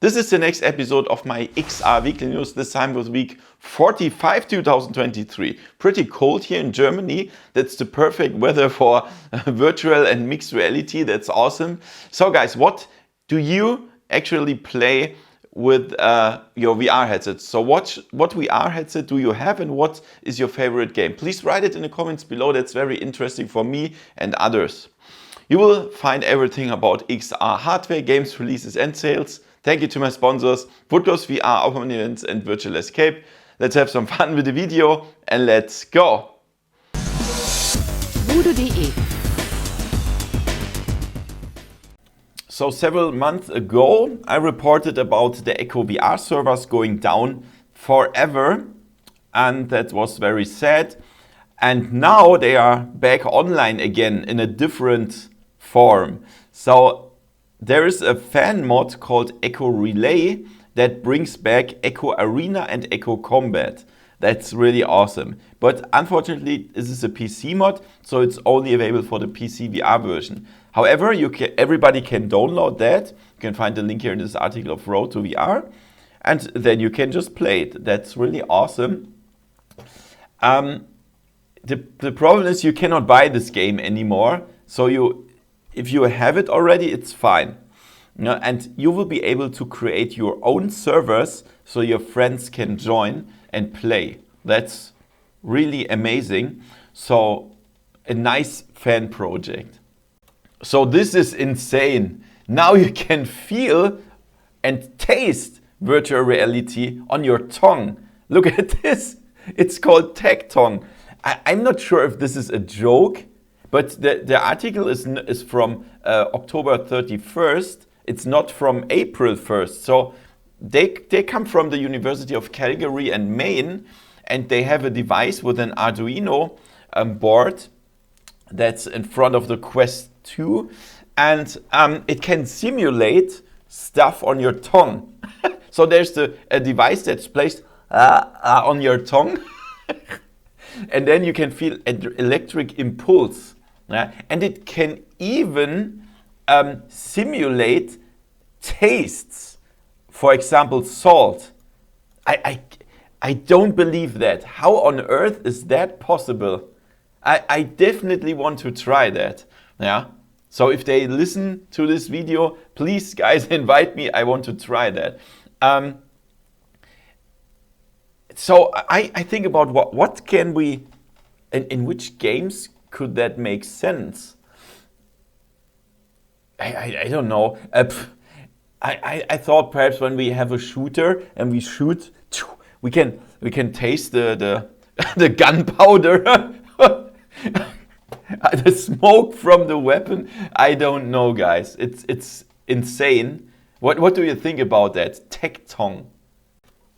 This is the next episode of my XR weekly news, this time with week 45 2023. Pretty cold here in Germany. That's the perfect weather for virtual and mixed reality. That's awesome. So guys, what do you actually play with your VR headset? So what VR headset do you have and what is your favorite game? Please write it in the comments below. That's very interesting for me and others. You will find everything about XR hardware, games, releases and sales. Thank you to my sponsors, VoodooDE VR, Open Events and Virtual Escape. Let's have some fun with the video and let's go! VoodooDE. So several months ago, I reported about the Echo VR servers going down forever, and that was very sad. And now they are back online again in a different form. So there is a fan mod called Echo Relay that brings back Echo Arena and Echo Combat. That's really awesome. But unfortunately, this is a PC mod, so it's only available for the PC VR version. However, everybody can download that. You can find the link here in this article of Road to VR. And then you can just play it. That's really awesome. The problem is you cannot buy this game anymore. So if you have it already, it's fine. And you will be able to create your own servers so your friends can join and play. That's really amazing. So a nice fan project. So this is insane. Now you can feel and taste virtual reality on your tongue. Look at this. It's called TactToungue. I'm not sure if this is a joke, but the article is from October 31st. It's not from April 1st. So they come from the University of Calgary and Maine, and they have a device with an Arduino board that's in front of the Quest 2, and it can simulate stuff on your tongue. So there's a device that's placed on your tongue, and then you can feel an electric impulse. And it can even simulate tastes, for example, salt. I don't believe that. How on earth is that possible? I definitely want to try that. Yeah. So if they listen to this video, please guys invite me. I want to try that. So I think about what can we, in which games could that make sense? I don't know. I thought perhaps when we have a shooter and we shoot, we can taste the gunpowder, the smoke from the weapon. I don't know, guys. It's insane. What do you think about that? TactToungue.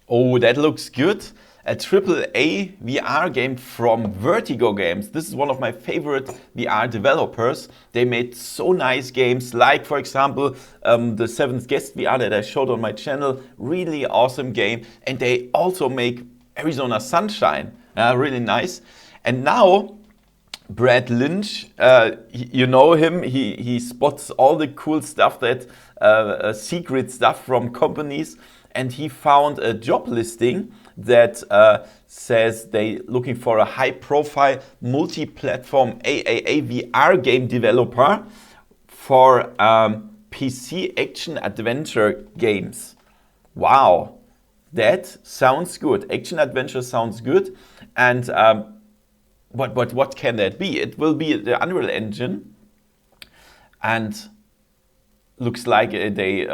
Oh, that looks good. A AAA VR game from Vertigo Games. This is one of my favorite VR developers. They made so nice games like, for example, the Seventh Guest VR that I showed on my channel. Really awesome game. And they also make Arizona Sunshine. Really nice. And now, Brad Lynch, you know him. He spots all the cool stuff, that secret stuff from companies. And he found a job listing that says they looking for a high-profile multi-platform AAA VR game developer for PC action-adventure games. Wow, that sounds good. Action-adventure sounds good. And what can that be? It will be the Unreal Engine. And looks like they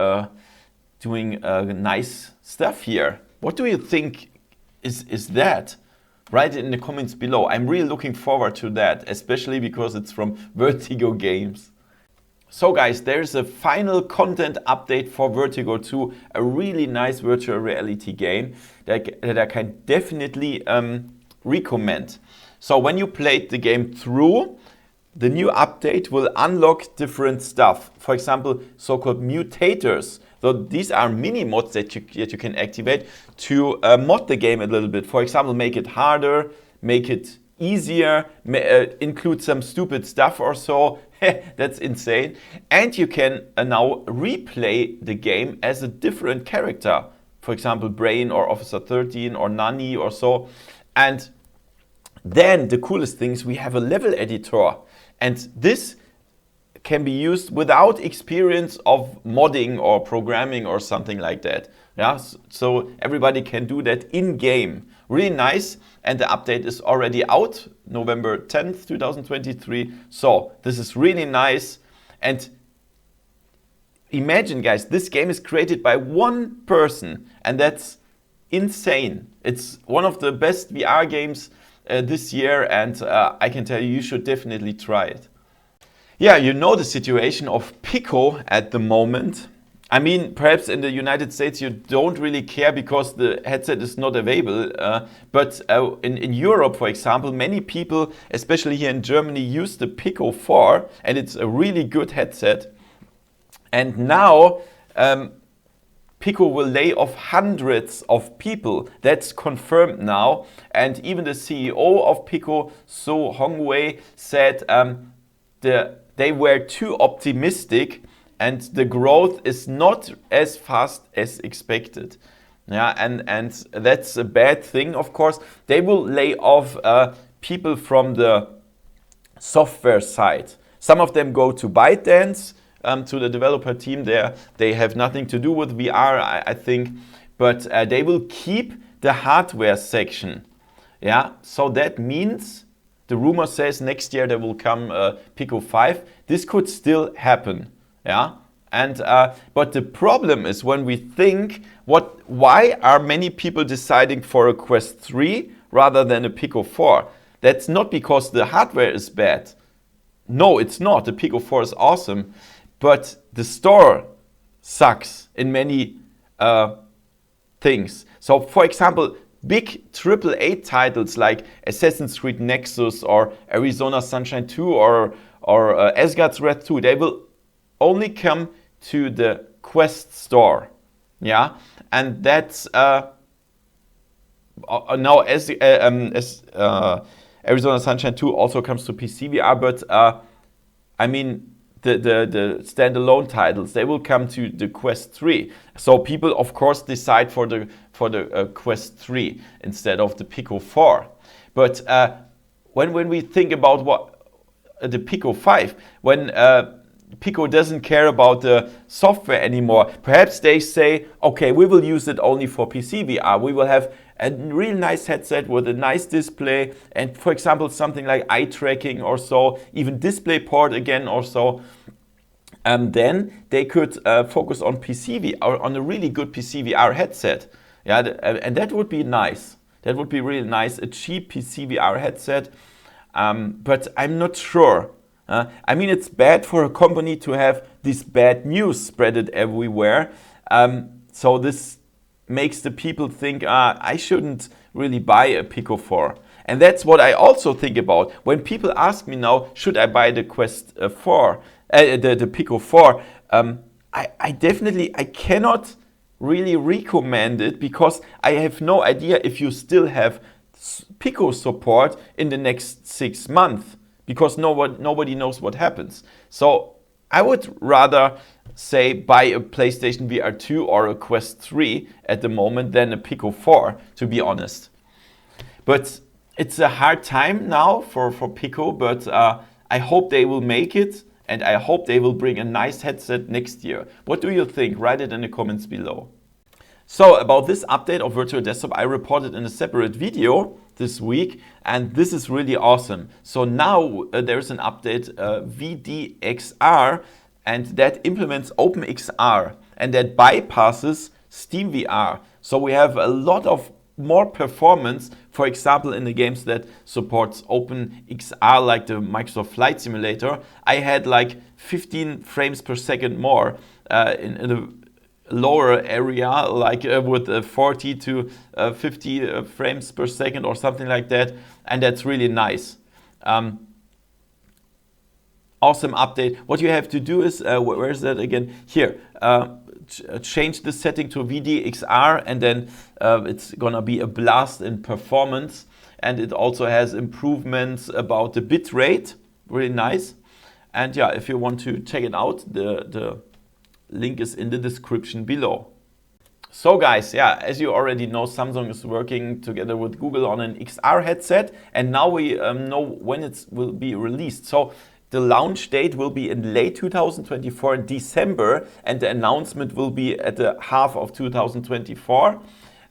doing nice stuff here. What do you think is that? Write it in the comments below. I'm really looking forward to that, especially because it's from Vertigo Games. So guys, there's a final content update for Vertigo 2, a really nice virtual reality game that I can definitely recommend. So when you played the game through, the new update will unlock different stuff. For example, so-called mutators. So these are mini mods that you can activate to mod the game a little bit. For example, make it harder, make it easier, include some stupid stuff or so, That's insane. And you can now replay the game as a different character. For example, Brain or Officer 13 or Nani or so. And then the coolest thing is we have a level editor. And this can be used without experience of modding or programming or something like that. Yeah, so everybody can do that in-game. Really nice. And the update is already out, November 10th, 2023. So this is really nice. And imagine, guys, this game is created by one person. And that's insane. It's one of the best VR games this year. And I can tell you, you should definitely try it. Yeah, you know the situation of Pico at the moment. I mean, perhaps in the United States you don't really care because the headset is not available. But in Europe, for example, many people, especially here in Germany, use the Pico 4. And it's a really good headset. And now Pico will lay off hundreds of people. That's confirmed now. And even the CEO of Pico, So Hongwei, said they were too optimistic and the growth is not as fast as expected. Yeah, and that's a bad thing, of course. They will lay off people from the software side. Some of them go to ByteDance, to the developer team there. They have nothing to do with VR, I think, but they will keep the hardware section. Yeah, so that means the rumor says next year there will come Pico 5. This could still happen, yeah. And but the problem is when we think, why are many people deciding for a Quest 3 rather than a Pico 4? That's not because the hardware is bad. No, it's not. The Pico 4 is awesome, but the store sucks in many things. So, for example, big AAA titles like Assassin's Creed Nexus or Arizona Sunshine 2 or Asgard's Wrath 2, they will only come to the Quest store. Yeah, and that's now as Arizona Sunshine 2 also comes to PC VR, but I mean the standalone titles, they will come to the Quest 3. So people, of course, decide for the Quest 3 instead of the Pico 4. But when we think about what the Pico 5, when Pico doesn't care about the software anymore, perhaps they say, okay, we will use it only for PC VR. We will have a real nice headset with a nice display and, for example, something like eye tracking or so, even DisplayPort again or so. Then they could focus on PC VR, on a really good PC VR headset. Yeah, and that would be nice. That would be really nice, a cheap PC VR headset. But I'm not sure. I mean, it's bad for a company to have this bad news spreaded everywhere. So this makes the people think, I shouldn't really buy a Pico 4. And that's what I also think about. When people ask me now, should I buy the Quest 4, the Pico 4, I cannot really recommend it because I have no idea if you still have Pico support in the next 6 months. Because nobody knows what happens. So I would rather say buy a PlayStation VR 2 or a Quest 3 at the moment than a Pico 4, to be honest. But it's a hard time now for Pico, but I hope they will make it and I hope they will bring a nice headset next year. What do you think? Write it in the comments below. So about this update of Virtual Desktop, I reported in a separate video this week, and this is really awesome. So now there's an update, VDXR, and that implements OpenXR, and that bypasses Steam VR. So we have a lot of more performance, for example, in the games that supports OpenXR, like the Microsoft Flight Simulator. I had like 15 frames per second more in a lower area, like with 40 to 50 frames per second or something like that, and that's really nice. Awesome update. What you have to do is, where is that again? Here, change the setting to VDXR, and then it's gonna be a blast in performance, and it also has improvements about the bit rate, really nice. And yeah, if you want to check it out, the link is in the description below. So guys, yeah, as you already know, Samsung is working together with Google on an XR headset, and now we know when it will be released. So the launch date will be in late 2024 in December, and the announcement will be at the half of 2024,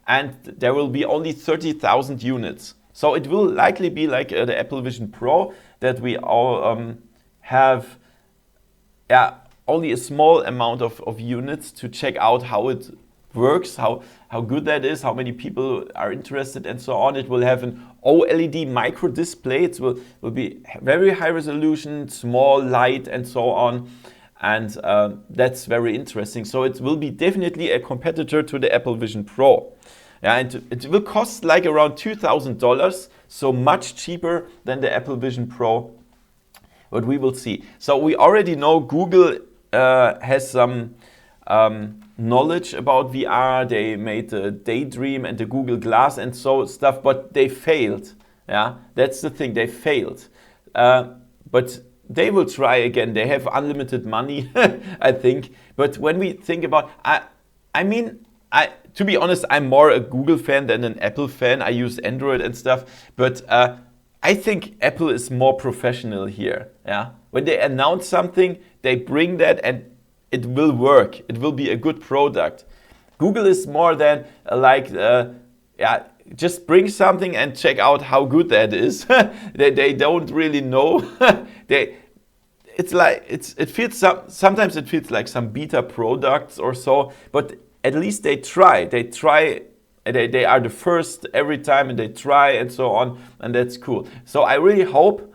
and there will be only 30,000 units. So it will likely be like the Apple Vision Pro, that we all have only a small amount of units to check out how it works, how good that is, how many people are interested, and so on. It will have an OLED micro display. It will be very high resolution, small, light, and so on. And that's very interesting. So it will be definitely a competitor to the Apple Vision Pro. Yeah, and it will cost like around $2,000, so much cheaper than the Apple Vision Pro. But we will see. So we already know Google has some knowledge about VR. They made the Daydream and the Google Glass and so stuff, but they failed. Yeah, that's the thing, they failed. But they will try again. They have unlimited money, I think. But when we think about, to be honest, I'm more a Google fan than an Apple fan. I use Android and stuff, but I think Apple is more professional here. Yeah, when they announce something, they bring that and it will work. It will be a good product. Google is more than just bring something and check out how good that is. they don't really know. Sometimes it feels like some beta products or so, but at least they try. They are the first every time, and they try and so on, and that's cool. So I really hope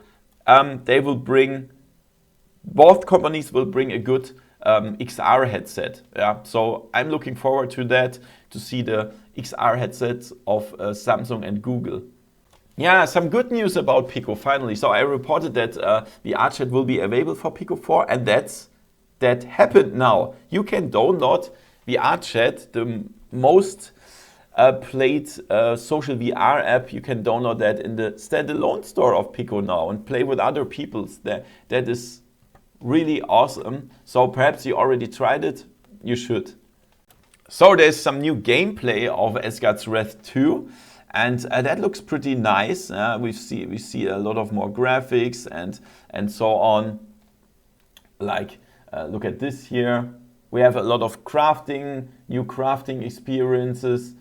both companies will bring a good XR headset. Yeah, so I'm looking forward to that, to see the XR headsets of Samsung and Google. Yeah, some good news about Pico finally. So I reported that VRChat will be available for Pico 4, and that happened now. You can download VRChat, the most played social VR app. You can download that in the standalone store of Pico now and play with other people. That is really awesome. So perhaps you already tried it. You should. So there's some new gameplay of Asgard's Wrath 2, and that looks pretty nice. We see a lot of more graphics and so on. Like look at this here. We have a lot of new crafting experiences.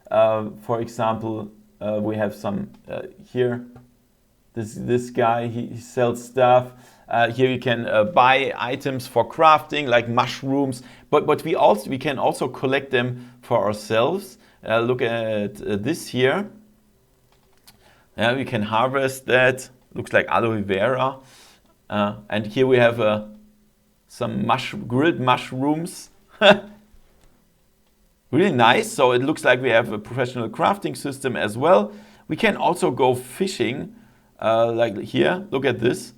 For example, we have some here. This guy, he sells stuff. Here you can buy items for crafting, like mushrooms, but we can also collect them for ourselves. Look at this here. We can harvest that. Looks like aloe vera. And here we have some grilled mushrooms. Really nice. So it looks like we have a professional crafting system as well. We can also go fishing, like here. Look at this.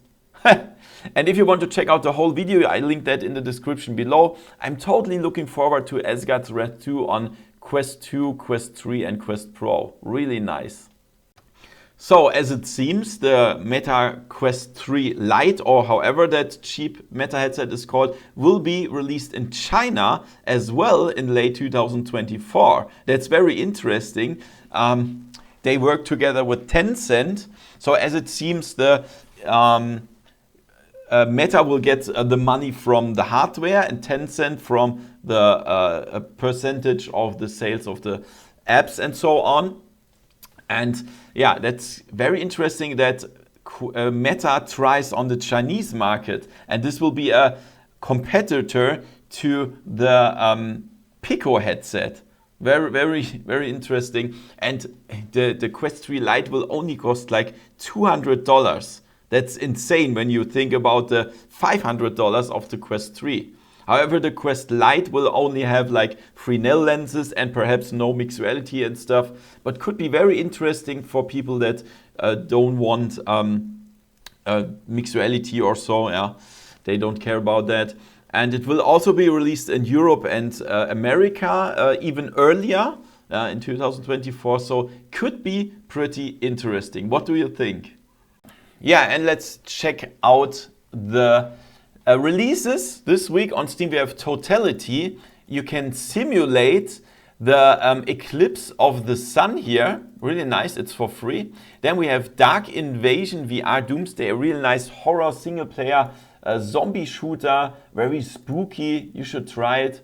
And if you want to check out the whole video, I linked that in the description below. I'm totally looking forward to Asgard's Wrath 2 on Quest 2, Quest 3 and Quest Pro. Really nice. So as it seems, the Meta Quest 3 Lite, or however that cheap Meta headset is called, will be released in China as well in late 2024. That's very interesting. They work together with Tencent. So as it seems, the Meta will get the money from the hardware and Tencent from the percentage of the sales of the apps and so on. And yeah, that's very interesting that Meta tries on the Chinese market, and this will be a competitor to the Pico headset. Very, very, very interesting. And the Quest 3 Lite will only cost like $200. That's insane when you think about the $500 of the Quest 3. However, the Quest Lite will only have like Fresnel lenses and perhaps no mixed reality and stuff, but could be very interesting for people that don't want mixed reality or so. Yeah, they don't care about that. And it will also be released in Europe and America even earlier in 2024. So could be pretty interesting. What do you think? Yeah, and let's check out the releases this week on Steam. We have Totality. You can simulate the eclipse of the sun here. Really nice, it's for free. Then we have Dark Invasion VR Doomsday, a really nice horror single player zombie shooter, very spooky, you should try it.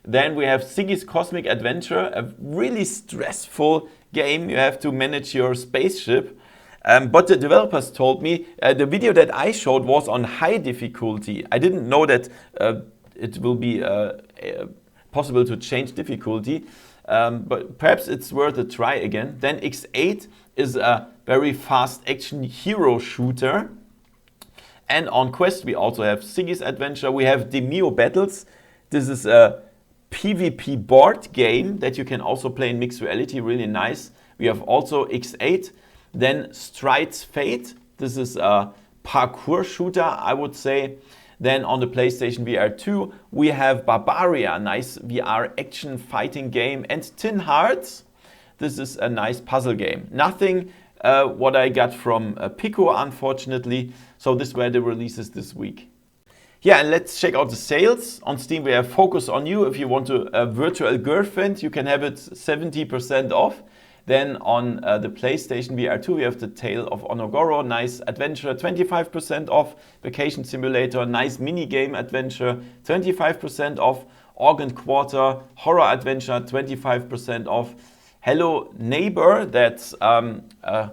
Then we have Siggy's Cosmic Adventure, a really stressful game. You have to manage your spaceship. But the developers told me the video that I showed was on high difficulty. I didn't know that it will be possible to change difficulty, but perhaps it's worth a try again. Then X8 is a very fast action hero shooter. And on Quest we also have Siggy's Adventure. We have Demio Battles. This is a PvP board game that you can also play in mixed reality, really nice. We have also X8. Then Stride's Fate. This is a parkour shooter, I would say. Then on the PlayStation VR 2, we have Barbaria, nice VR action fighting game. And Tin Hearts. This is a nice puzzle game. Nothing what I got from Pico, unfortunately. So these were the releases this week. Yeah, and let's check out the sales. On Steam we have Focus on You. If you want a virtual girlfriend, you can have it 70% off. Then on the PlayStation VR 2 we have The Tale of Onogoro, nice adventure, 25% off. Vacation Simulator, nice mini game adventure, 25% off. Organ Quarter, horror adventure, 25% off. Hello Neighbor, that's yeah,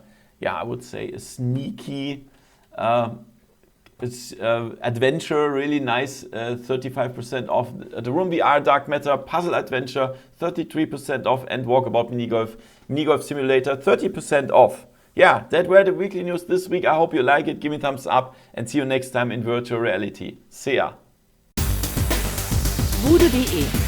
I would say a sneaky adventure, really nice, 35% off. The Room VR Dark Matter, puzzle adventure, 33% off. And Walkabout Minigolf Simulator, 30% off. Yeah, that were the weekly news this week. I hope you like it. Give me a thumbs up and see you next time in virtual reality. See ya. VoodooDE